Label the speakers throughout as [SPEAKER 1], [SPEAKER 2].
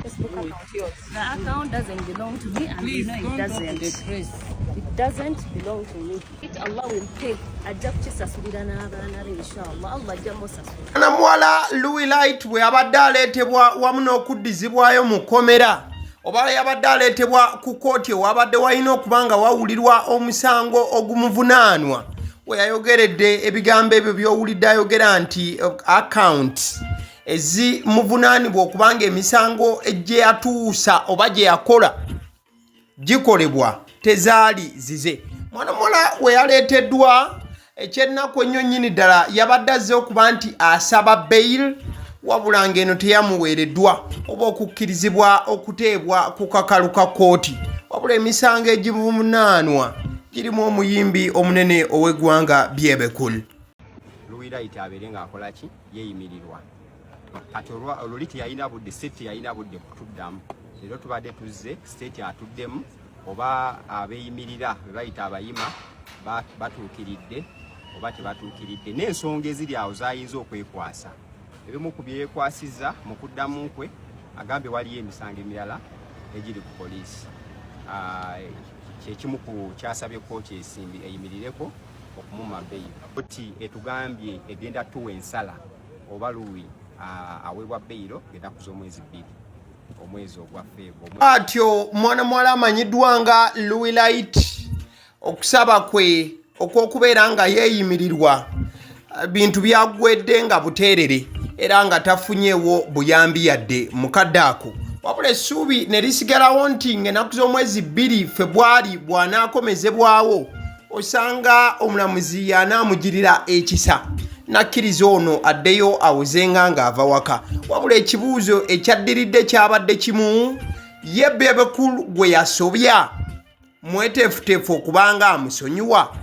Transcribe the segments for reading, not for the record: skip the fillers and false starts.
[SPEAKER 1] Facebook account yours. The account doesn't belong to me, and please, you know it doesn't. It doesn't belong to me. Allah will pay.
[SPEAKER 2] Muwala Luwi Light bwe abadde aleetebwa wamu n'okuddizibwayo mu kkomera oba yabadde aleetebwa ku kkooti wabadde walina okubanga wawulirwa omusango ogumuvunaanwa we yayogeredde ebigambo ebyo by'owulidde ayogera nti account ezimuvunaanibwa okubanga emisango gye yatuusa oba gye yakola gikolebwa tezaali zize. Mwana muwala we yaleeteddwa ekyennaku ennyo nnyini ddala yabadde azze okuba nti asaba bail wabula ng'eno teyamuweereddwa oba okukkirizibwa okuteebwa ku kakalu ka kkooti wabula emisango egimuvunaanwa girimu omuyimbi omunene ow'eggwanga Bebe.
[SPEAKER 3] Luwi Light abeere ng'akola ki yeeyimirirwa kati oluli teyalina budde state teyalina budde kutuddamu leero tubadde tuzze state atuddemu oba abeeyimirira be bayita abayima batuukiridde oba tebatuukiridde n'ensonga eziri awo zayinza okwekwasa ebimu ku byekwasiza mu kuddamu kwe agambye waliyo emisango emirala egiri ku poliisi kyekimu ku kyasabye kkooti eyimirireko okumuma beyiro kkooti etugambye egenda tuwa ensala oba Luwi aweebwa beyiro ng'ennaku z'omwezi 2 omwezi ogwa Febu.
[SPEAKER 2] Atyo mwana muwala amanyiddwa nga Luwi Light okusaba kwe okw'okubeera nga yeeyimirirwa bintu byagwedde nga buteerere era nga tafunyeewo buyambi yadde mukadde ako wabula essuubi ne lisigalawo nti ng'ennaku z'omwezi 2 Februari bw'anaakomezebwawo osanga omulamuzi y'anaamugirira ekisa nakkiriza ono addeyo awuzenga ng'ava waka wabula ekibuuzo ekyaddiridde kyabadde kimu ye Bebe gwe yasobya mweteefuteefu okubanga amusonyiwa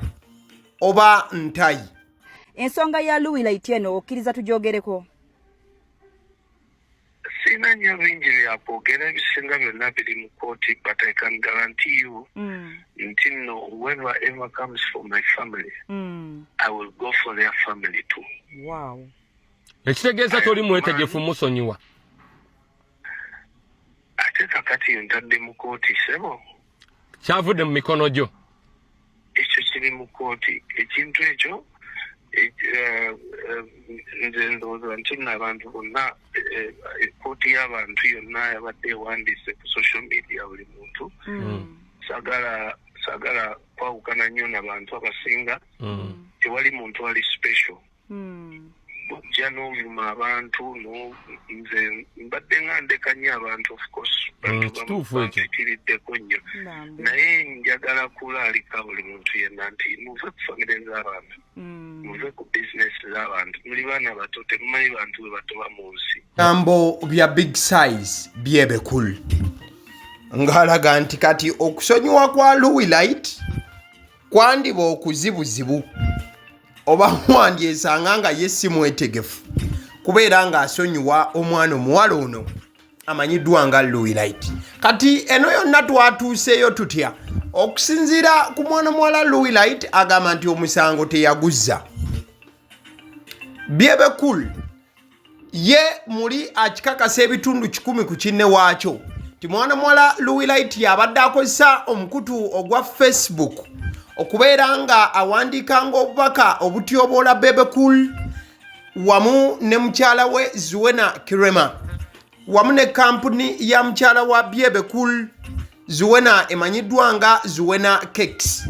[SPEAKER 2] oba ntayi.
[SPEAKER 4] Ensonga ya Luwi Light eno okkiriza tugyogereko?
[SPEAKER 5] Sina nnyo bingi byakwogera ebisinga byonna biri mu kkooti, but I can guarantee you nti no whoever ever comes for my family I will go for their family too.
[SPEAKER 4] Wow.
[SPEAKER 6] Ekitegeeza toli mwetegefu musonyiwa?
[SPEAKER 5] Ate kakati ntadde mu kkooti sebo
[SPEAKER 6] kyavudde mu mikono gyo
[SPEAKER 5] ekyo kiri mu kkooti ekintu ekyo nze ndowooza nti n'abantu bonna ekkooti y'abantu yonna yabadde ewandiise ku social media buli muntu saagala kwawukana nnyo n'abantu abasinga tewali muntu ali special bojja n'oluma abantu nze mbadde nga ndeka nnyo abantu of course bantubampitiriddeko nnyo naye njagala kulaalika buli muntu yenna nti muve ku famire z'abantu muve ku bizinesi z'abantu muli baana bato temumanyi bantu bwe batoba mu nsi.
[SPEAKER 2] Bigambo bya big size Bebe ng'alaga nti kati okusonyiwa kwa Luwi Light kwandiba okuzibuzibu oba wandyesanga nga ye si mwetegefu kubeera ng'asonyiwa omwana omuwala ono amanyiddwa nga Luwi Light. Kati eno yonna twatuuseeyo tutya okusinziira ku mwana muwala Luwi Light agamba nti omusango teyaguzza. Bebe ye muli akikakasa ebitundu 10 ku kinne waakyo ti mwana muwala Luwi Light yabadde akozesa omukutu ogwa Facebook okubeera nga awandiikanga obubaka obutyoboola Bebe wamu ne mukyala we Zuwena Kirema wamu ne kampuni ya mukyala wa Bebe Zuwena emanyiddwa nga Zuwena Cakes.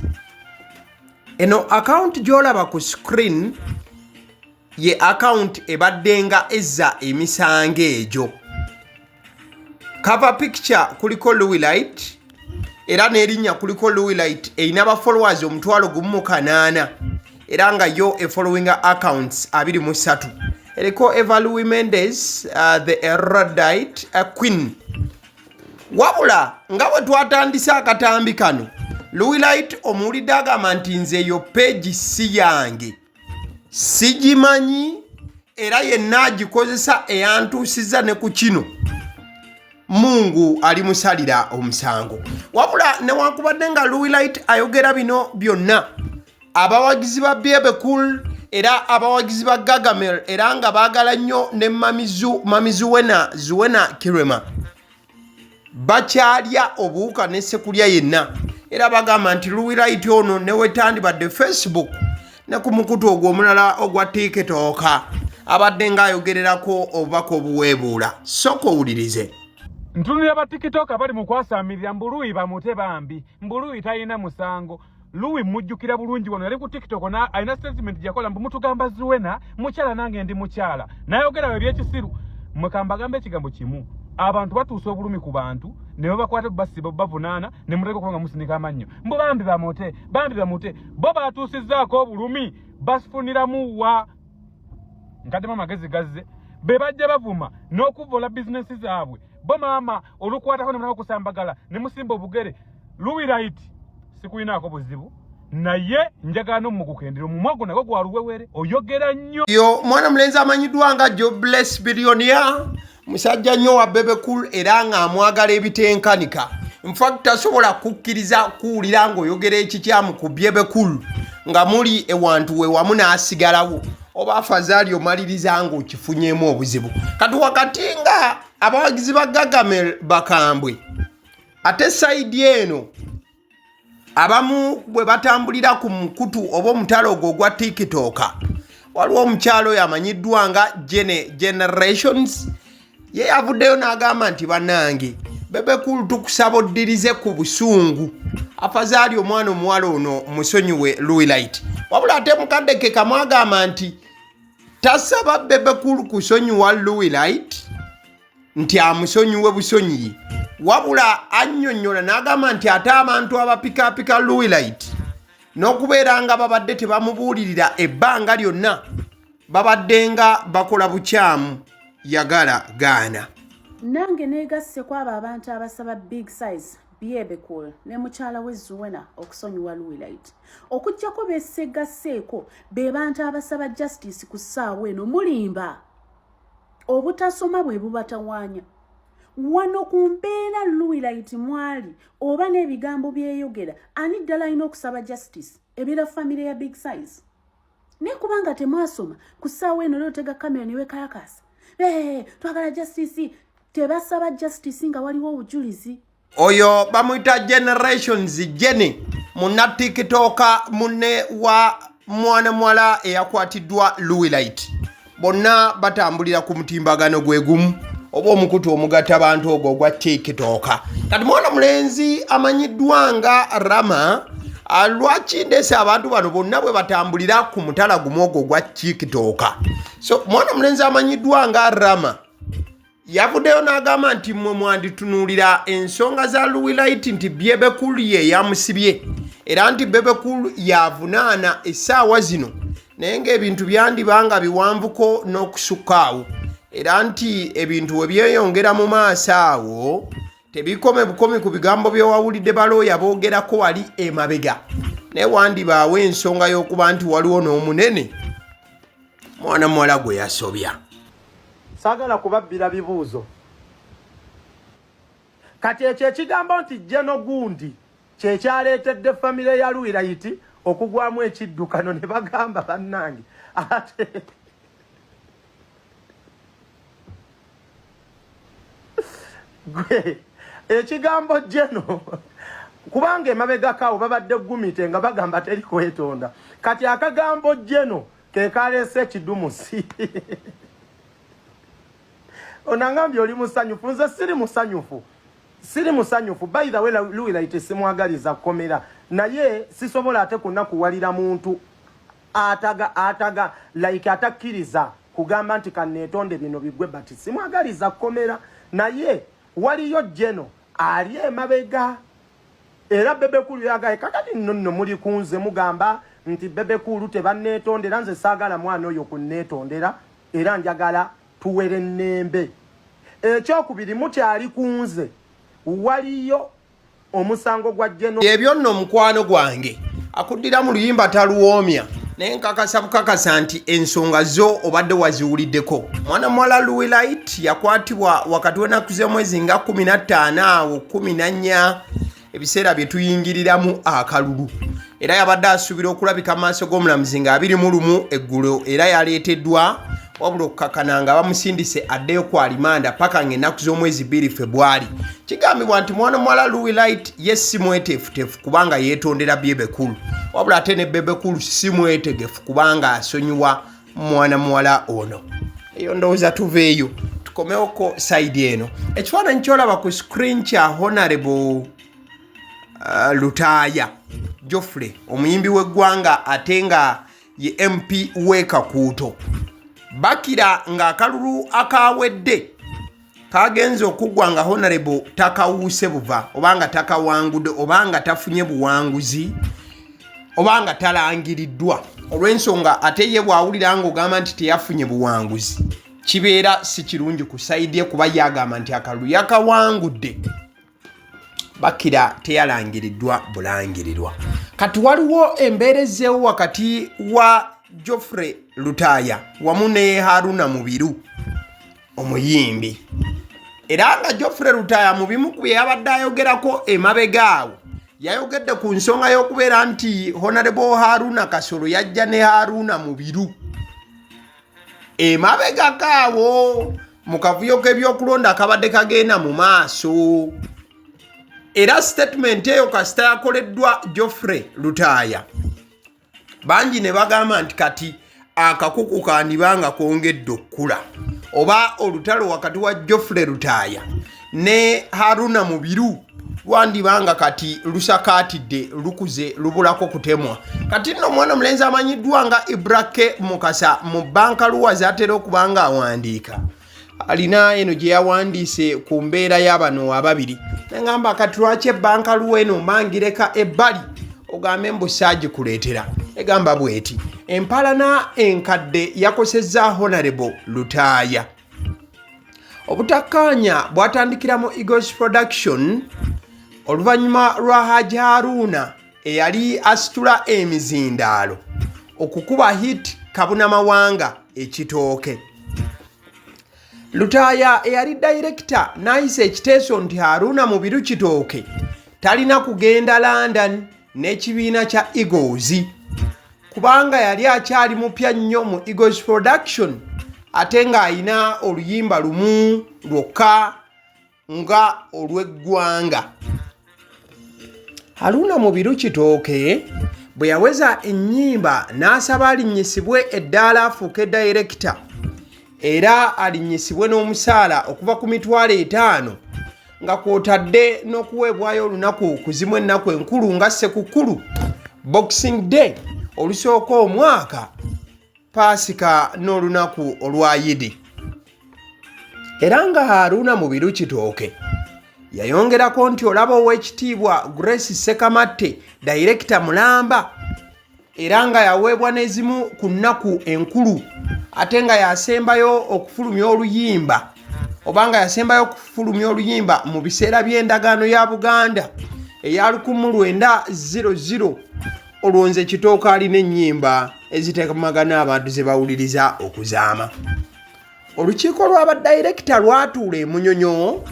[SPEAKER 2] Eno account gy'olaba ku screen ye account ebadde nga ezza emisango egyo. Cover picture kuliko Luwi Light era n'erinnya kuliko Luwi Light erina ba followers 1,800 era nga yo following accounts 23 eriko Eva Louis Mendes the erudite queen. Wabula nga bwe twatandisa akatambi kano Luwi Light omuwulidde agamba nti nze eyo page si yange sigimanyi era yenna agikozesa eyantuusiza ne ku kino Mungu alimusalira omusango. Wabula newankubadde nga Luwi Light ayogera bino byonna abawagizi ba Bebe era abawagizi ba Gagamel era nga baagala nnyo ne Mamizu Zuwena Kirema bakyalya obuwuka ne sekulya yenna era bagamba nti Luwi Light ono ne wetandibadde Facebook ne ku mukutu ogw'omulala ogwa TikTok abadde ng'ayogererako obubaka obuweebuula. Sooka owulirize.
[SPEAKER 7] Ntunulira ba TikTok abali mu kwasamirira mbu Luwi bamute bambi, mbu Luwi talina musango. Luwi mujjukira bulungi wano yali ku TikTok alina statement gyakola mbu mutugamba Zuwena mukyala nange ndi mukyala. Nayogera ebyekisiru mukambagambe ekigambo kimu. Abantu batuusa obulumi ku bantu ne babakwata basiba bavunaana ne muteka kubanga musinika amannyo. Mbu bambi bamute bo batuusizzaako obulumi basifuniramu wa nkadema magezi gazze be bajja bavuma n'okuvola bizinesi zaabwe bo maama olukwatako ne munako kusambagala ne musimba obugere. Luwi Light sikuyinaako buzibu naye njagala n'omukukendera omumwago nago gwaluwewere oyogera nnyo.
[SPEAKER 2] Yo mwana mulenzi amanyiddwa nga Jobless Billionaire musajja nnyo wa Bebe era ng'amwagala ebitenkanika. In fact tasobola kukkiriza kuwulira ng'oyogera ekikyamu ku Bebe nga muli ewantu we wamu n'asigalawo oba afazaali omaliriza ng'okifunyemu obuzibu. Kati wakati nga abawagizi ba Gagame bakambwe ate sayidi eno abamu bwe batambulira ku mukutu oba omutalo ogwo ogwa TikTok waliwo omukyalo oyo amanyiddwa nga Generations ye yavuddeyo n'agamba nti bannange Bebe tukusaba oddirize ku busungu afazaali omwana omuwala ono musonyiwe Luwi Light. Wabula ate mukadde ke kamwagamba nti tasaba Bebe kusonyiwa Luwi Light nti amusonyiwe busonyiyi wabula annyonnyola n'agamba nti ate abantu abapikaapika Luwi Light n'okubeera nga babadde tebamubuulirira ebbanga lyonna babadde nga bakola bukyamu yagala gaana.
[SPEAKER 8] Nange neegasse kwabo abantu abasaba big size Bebe ne mukyala we Zuwena okusonyiwa Luwi Light. Okujjako beesegasseeko be bantu abasaba justice ku ssaawa eno mulimba obutasoma bwe bubatawaanya. Wano ku mbeera Luwi Light mwali oba n'ebigambo byeyogera ani ddala alina okusaba justice ebira famire ya big size. Ne kubanga temwasoma ku ssaawa eno lwotega kamera ne wekayakasa twagala justice tebasaba justice nga waliwo obujulizi.
[SPEAKER 2] Oyo bamuyita Generations Jenny munna TikTok munne wa mwana mwala eyakwatiddwa Luwi Light. Bonna batambulira ku mutimbagano gwe gumu oba omukutu omugatta abantu ogwo gwa TikTok. Kati mwana mulenzi amanyiddwa nga Rama lwaki ndese abantu bano bonna bwe batambulira ku mutala gumu ogwo gwa TikTok. So mwana mulenzi amanyiddwa nga Rama yavuddeyo n'agamba nti mmwe mwanditunuulira ensonga za Luwi Light nti Bebe ye yamusibye era nti Bebe yavunaana essaawa zino naye ng'ebintu byandibanga biwanvuko n'okusukkaawo era nti ebintu we byeyongera mu maaso awo tebikome bukomi ku bigambo byewawulidde balooya boogerako wali emabega naye wandibaawo ensonga y'okuba nti waliwo n'omunene mwana muwala gwe yasobya.
[SPEAKER 9] Saagala kubabbira bibuuzo. Kati ekyo ekigambo nti Jeno gundi kyekyaleetedde famire ya Luwi Light okugwamu ekiddukano ne bagamba bannange ate gwe ekigambo Jeno kubanga emabegakaawo babadde gumite nga bagamba teri kwetonda kati akagambo Jeno ke kaleese ekidumusi. Onangambye oli musanyufu nze siri musanyufu by the way Luwi Light simwagaliza komera naye sisobola ate kunakuwalira muntu ataga like atakkiriza kugamba nti kaneetonde bino bigwe bati simwagaliza komera naye waliyo Jeno ali emabega era Bebe yagaye kakati nno muli kunze mugamba nti Bebe tebanneetondera nze saagala mwana oyo kunneetondera era njagala tuwere nnembe. Ekyokubiri mukyali kunze waliyo omusango gwa Jeno.
[SPEAKER 2] Ebyo nno mukwano gwange akuddira mu luyimba taluwoomya naye nkakasa bukakasa nti ensonga zo obadde waziwuliddeko. Mwana muwala Luwi Light yakwatibwa wakati w'ennaku z'omwezi nga 15 awo 14 ebiseera bye tuyingiriramu akalulu era yabadde asuubira okulabika maaso g'omulamuzi nga 21 eggulo era yaleeteddwa wabula okukakana nga bamusindise addeyo ku alimanda paka ng'ennaku z'omwezi 2 February. Kigambibwa nti mwana muwala Luwi Light ye si mweteefuteefu kubanga yeetondera Bebe Cool, wabula ate ne Bebe Cool si mwetegefu kubanga asonyiwa mwana muwala ono. Eyo ndowooza tuveeyo tukomewoko side eno. Ekifaananyi kyolaba ku screen kya Honorable Lutaaya Geoffrey, omuyimbi w'eggwanga ate nga ye MP w'Ekakuuto. Bakira ng'akalulu akawedde kagenza okuggwa nga Honorable takawuuse buva obanga takawangudde obanga tafunye buwanguzi obanga talangiriddwa. Olw'ensonga ate ye bw'awulira ng'ogamba nti teyafunye buwanguzi kibeera si kirungi ku sayidi ye kuba yagamba nti akalulu yakawangudde. Bakira teyalangiriddwa bulangirirwa. Kati waliwo embeera ezzeewo wakati wa Geoffrey Lutaaya wamu ne Haruna Mubiru omuyimbi. Era nga Geoffrey Lutaaya mu bimu ku bye yabadde ayogerako emabegaawo yayogedde ku nsonga y'okubeera nti Honorable Haruna Kasolo yajja ne Haruna Mubiru emabegakaawo mu kavuyo k'ebyokulonda akabadde kagenda mu maaso. Era statement eyo kasita yakoleddwa Geoffrey Lutaaya bangi ne bagamba nti kati akakuku kandibanga kongedde okukula oba olutalo wakati wa Geoffrey Lutaaya ne Haruna Mubiru lwandibanga kati lusakaatidde lukuze lubulako kutemwa. Kati nno mwana mulenzi amanyiddwa nga Ibrake Mukasa mu banka luwa zatera okubanga awandiika alina eno gye yawandiise ku mbeera y'abano ababiri. Nengamba kati lwaki ebbanka luwa eno mbangireka ebbali ogambe mbu saagikuleetera. Egamba bweti empalana enkadde yakosezza Honorable Lutaaya. Obutakkaanya bwatandikira mu Eagles Production oluvannyuma lwa Haji Haruna eyali asitula emizindaalo okukuba hit kabunamawanga ekitooke. Lutaaya eyali director n'ayisa ekiteeso nti Haruna Mubiru kitooke talina kugenda London n'ekibiina kya Eagles kubanga yali akyali mupya nnyo mu Eagles Production ate ng'ayina oluyimba lumu lwokka nga olw'eggwanga. Haruna Mubiru kitooke bwe yaweza ennyimba n'asaba alinnyisibwe eddaala afuuke director era alinnyisibwe n'omusaala okuva ku $50,000 nga kwotadde n'okuweebwayo olunaku kuzimu ennaku enkulu nga Ssekukkulu, Boxing Day olusooka omwaka, Paasika n'olunaku olwa Yidi. Era nga Haruna Mubiru kitooke yayongerako nti olaba ow'ekitiibwa Grace Sekamatte director mulamba era nga yaweebwa n'ezimu ku nnaku enkulu ate nga yasembayo okufulumya oluyimba obanga yasembayo okufulumya oluyimba mu biseera by'endagaano ya Buganda eya 1900 olwonze kitooka alina ennyimba ezitekamagana abantu ze bawuliriza okuzaama. Olukiiko lw'abadirekita lwatuula emunyonyo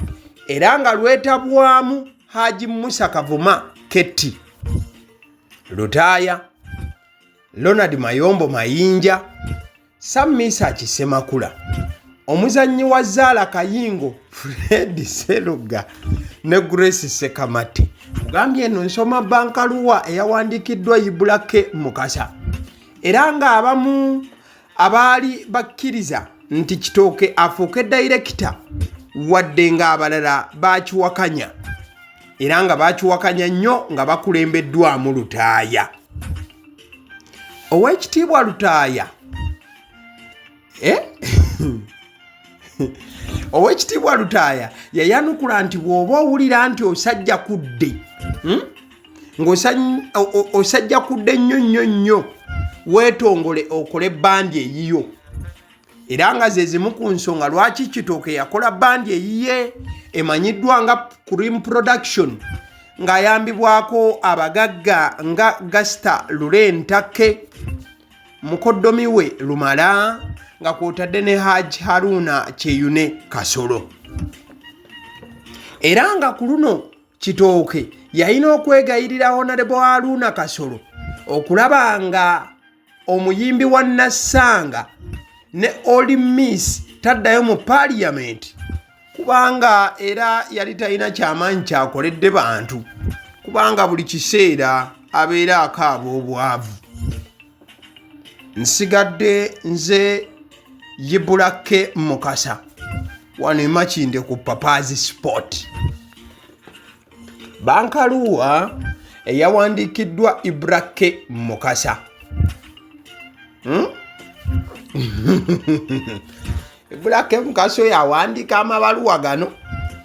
[SPEAKER 2] era nga lwetabwamu Haji Musa Kavuma Ketti, Lutaaya, Leonard Mayombo Mayinja, Samisa Kisemakula, omuzannyi wa Zaala Kayingo Fred Seruga ne Grace Sekamate. Mugambye eno nsoma bankaluwa eyawandikiddwa Ibrake Mukasa era nga abamu abaali bakkiriza nti kitooke afuuke director wadde nga abalala bakiwakanya era nga bakiwakanya nnyo nga bakulembeddwamu Lutaaya. Ow'ekitiibwa Lutaaya Ow'ekitiibwa Lutaaya yayanukula nti bw'oba owulira nti osajja kudde ng'osajja kudde nnyo weetongole okole bandi eyiyo era nga ze zimu ku nsonga lwaki kitooke yakola bandi eyiye emanyiddwa nga Cream Production ng'ayambibwako abagagga nga Gasta Lulentake, mukoddomi we Lumala nga kwotadde ne Haji Haruna Kyeyune Kasolo. Era nga ku luno kitooke yalina okwegayirira Honorable Haruna Kasolo okulaba nga omuyimbi wa Nassanga ne Oli Miss taddayo mu parliament kubanga era yali talina kyamaanyi kyakoledde bantu kubanga buli kiseera abeera akaaba obwavu. Nsigadde nze Yibulake Mukasa wano e Makinde ku Papazi Sport. Bankaluwa eyawandiikiddwa Ibulake Mukasa. Ibulake Mukasa yawandiika amabaluwa gano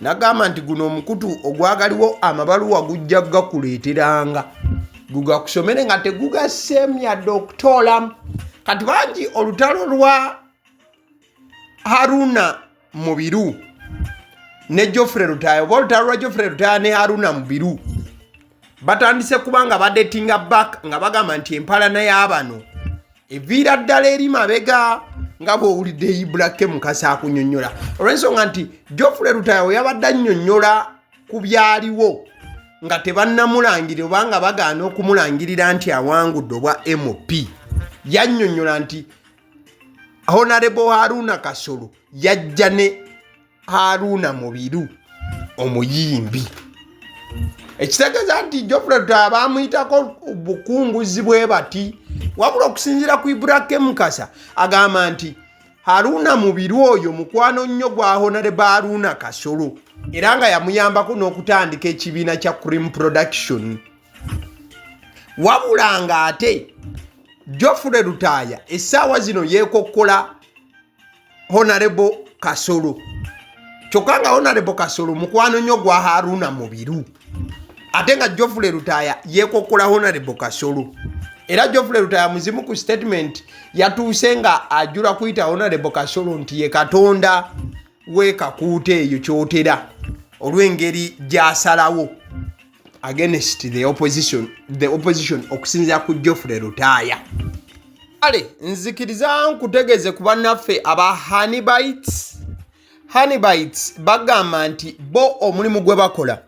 [SPEAKER 2] nagamba nti guno omukutu ogwagaliwo amabaluwa gujja gakuleeteranga gugakusomere nga tegugasemya doktola. Kati bangi olutalo lwa Haruna Mubiru ne Geoffrey Lutaaya oba olutalo lwa Geoffrey Lutaaya ne Haruna Mubiru batandise kubanga badetinga back nga bagamba nti empalana y'abano eviira ddala eri mabega nga bw'owulidde Ibulake Mukasa akunyonnyola olw'ensonga nti Geoffrey Lutaaya we yabadde annyonnyola ku byaliwo nga tebannamulangirira oba nga bagaana okumulangirira nti awangudde obwa MP. Yannyonnyola nti Honorable Haruna Kasolo yajja ne Haruna Mubiru omuyimbi. Ekitegeeza nti Geoffrey Lutaaya baamuyitako bukunguzi bwe bati wabula okusinziira ku Ibulake Mukasa agamba nti Haruna Mubiru oyo mukwano nnyo gwa Honorable Haruna Kasolo era nga yamuyambako n'okutandika ekibiina kya Cream Production. Wabula nga ate Geoffrey Lutaaya essaawa zino yeekokkola Honorable Kasolo kyokka nga Honorable Kasolo mukwano nnyo gwa Haruna Mubiru ate nga Geoffrey Lutaaya yeekokkola Honorable Kasolo. Era Geoffrey Lutaaya muzimu ku statement yatuuse nga ajula kuyita Honorable Kasolo nti ye Katonda w'ekakuuta eyo kyotera olw'engeri gy'asalawo against the opposition okusinziira ku Geoffrey Lutaaya. Ale nzikiriza nkutegeeze ku bannaffe aba Honeybites bagamba nti bo omulimu gwe bakola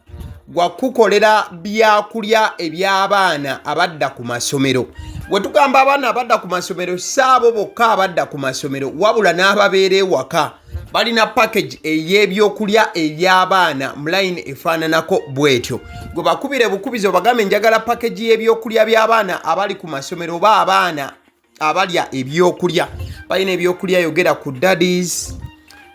[SPEAKER 2] gwa kukolera byakulya eby'abaana abadda ku masomero. Bwe tugamba abaana abadda ku masomero saabo bokka abadda ku masomero wabula n'ababeera ewaka balina package ey'ebyokulya eby'abaana mu line efaananako bwetyo. Gwe bakubire bukubizi obagambe njagala package y'ebyokulya by'abaana abali ku masomero oba abaana abalya ebyokulya. Balina ebyokulya yogera ku daddies,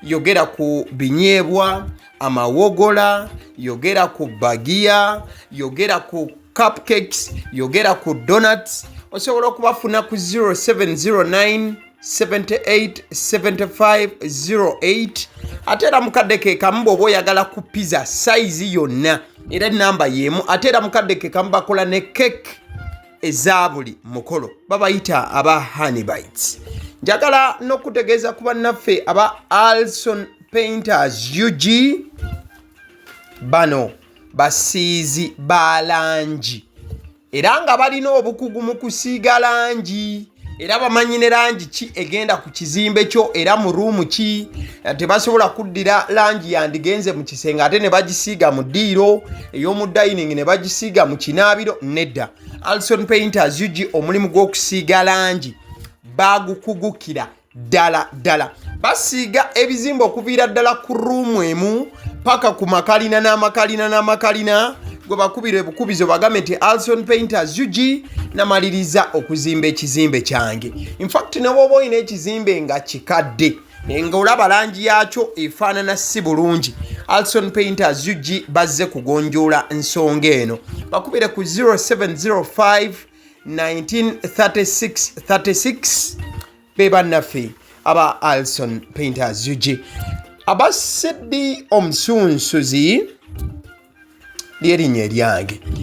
[SPEAKER 2] yogera ku binyeebwa, amawogola, yogera ku bagiya, yogera ku cupcakes, yogera ku donuts. Osobola okubafuna ku 0709 787508 ate era mukadde ke kamu bw'oba oyagala ku pizza size yonna era namba y'emu ate era mukadde ke kamu bakola ne cake eza buli mukolo babayita aba Honeybites. Njagala n'okutegeeza ku bannaffe aba Alson Painters UG bano basiizi ba langi era nga balina obukugu mu kusiiga langi era bamanyi ne langi ki egenda ku kizimbe kyo era mu ruumu ki. Tebasobola kuddira langi yandigenze mu kisenge ate ne bagisiiga mu ddiiro ey'omu dining ne bagisiiga mu kinaabiro nedda. Alson Painters UG omulimu gw'okusiiga langi bagukugukira ddala. Basiiga ebizimbe okuviira ddala ku ruumu emu paka ku makalina n'amakalina gwe bakubire bukubizo bagambe nti Alson Painters UG namaliriza okuzimba ekizimbe kyange. In fact ne bw'oba olina ekizimbe nga kikadde nga olaba langi yakyo efaanana si bulungi, Alson Painters UG bazze kugonjoola ensonga eno. Bakubire ku 0705 1936 be bannaffe aba Alson Painters UG. Aba Sidi Omusunsuzi ly'erinnya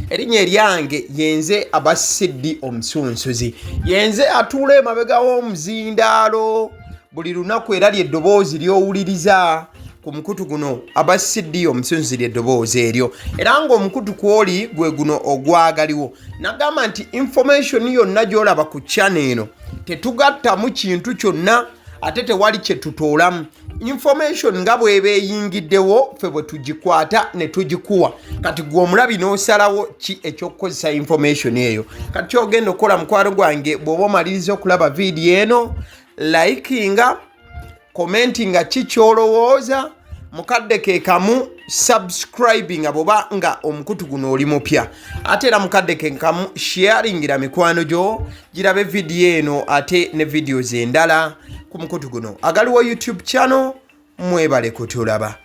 [SPEAKER 2] eryange yenze aba Sidi Omusunsuzi. Yenze atuula emabega w'omuzindaalo buli lunaku era ly'eddoboozi ly'owuliriza ku mukutu guno aba Sidi Omusunsuzi ly'eddoboozi eryo era ng'omukutu kw'oli gwe guno ogwagaliwo. Nagamba nti information yonna gy'olaba ku channel eno tetugattamu kintu kyonna ate tewali kye tutoolamu. Information nga bw'eba eyingiddewo ffe bwe tugikwata ne tugikuwa. Kati gwe omulabi n'osalawo ki eky'okukozesa information eyo. Kati ky'ogenda okukola mukwano gwange bw'oba omaliriza okulaba vidiyo eno likinga commentinga kikyolowooza mukadde ke kamu subscribing aboba nga omukutu guno oli mupya ate era mukadde ke kamu sharingira mikwano gyo girabe video eno ate ne videos endala ku mukutu guno agaliwo YouTube channel mwebale kutulaba